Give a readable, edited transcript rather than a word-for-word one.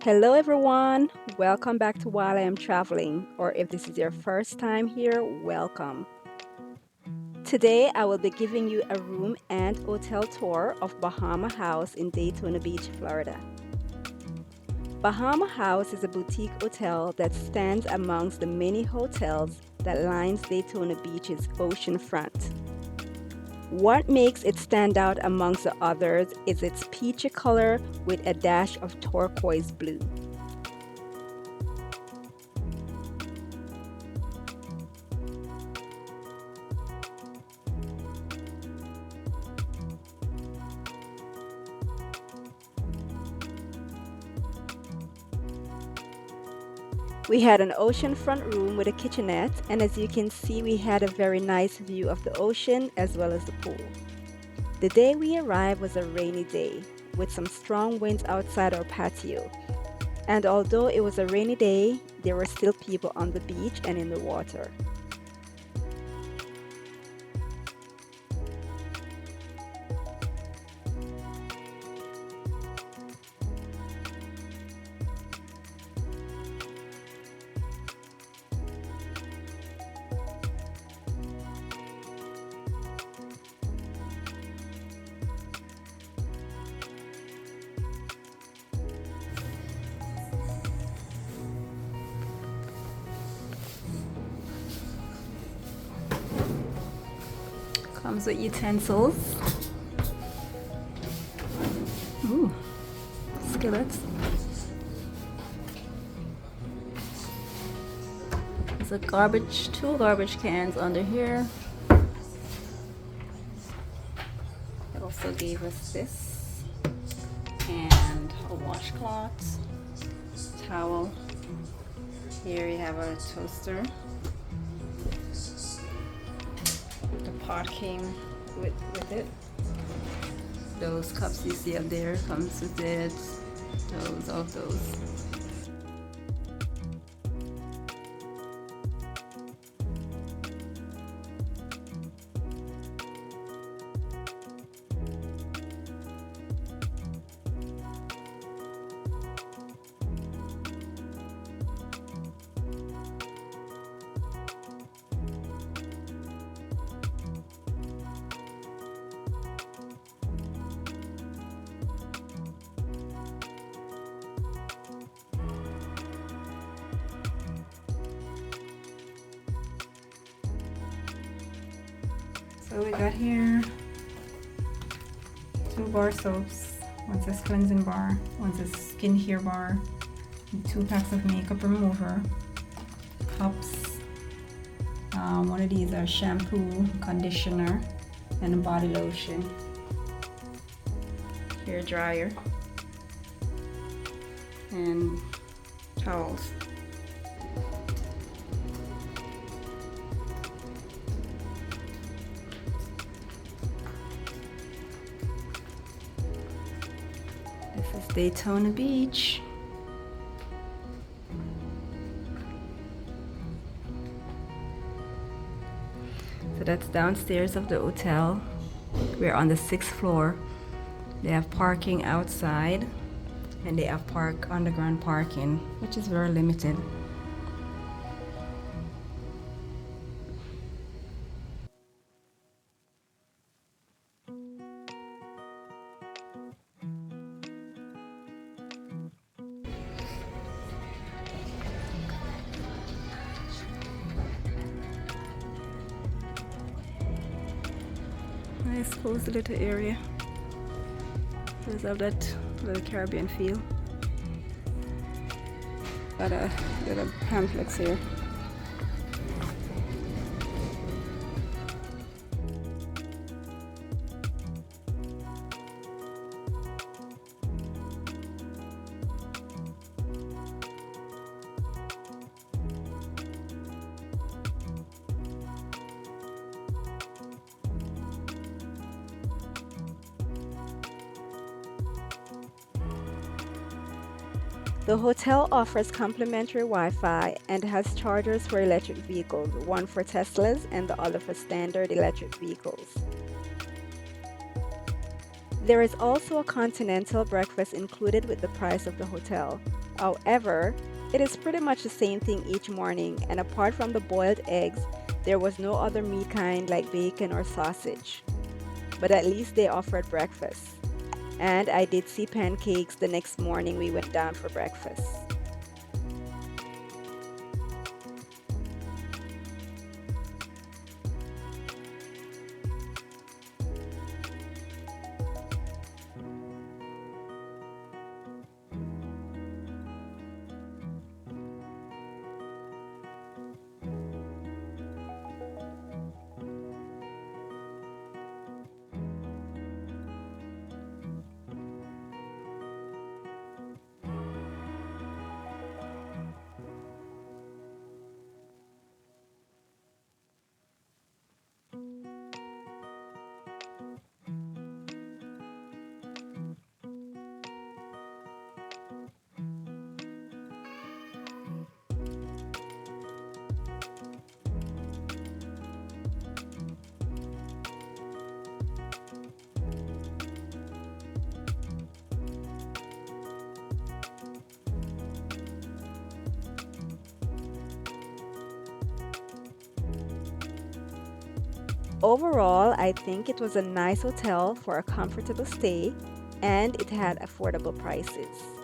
Hello, everyone. Welcome back to While I Am Traveling, or if this is your first time here, welcome. Today, I will be giving you a room and hotel tour of Bahama House in Daytona Beach, Florida. Bahama House is a boutique hotel that stands amongst the many hotels that lines Daytona Beach's ocean front. What makes it stand out amongst the others is its peachy color with a dash of turquoise blue. We had an oceanfront room with a kitchenette, and as you can see, we had a very nice view of the ocean as well as the pool. The day we arrived was a rainy day with some strong winds outside our patio. And although it was a rainy day, there were still people on the beach and in the water. Comes with utensils. Ooh, skillets. There's two garbage cans under here. It also gave us this and a washcloth, towel. Here you have a toaster. The pot came with it. Those cups you see up there comes with it. Those. So we got here 2 bar soaps. One's a cleansing bar, one's a skincare bar, and 2 packs of makeup remover, cups. One of these are shampoo, conditioner, and a body lotion. Hair dryer and towels. This is Daytona Beach. So that's downstairs of the hotel. We're on the 6th floor. They have parking outside and they have underground parking, which is very limited. Nice cozy little area. There's all that little Caribbean feel. Got a little pamphlets here. The hotel offers complimentary Wi-Fi and has chargers for electric vehicles, one for Teslas and the other for standard electric vehicles. There is also a continental breakfast included with the price of the hotel. However, it is pretty much the same thing each morning, and apart from the boiled eggs, there was no other meat kind like bacon or sausage. But at least they offered breakfast. And I did see pancakes the next morning we went down for breakfast. Overall, I think it was a nice hotel for a comfortable stay and it had affordable prices.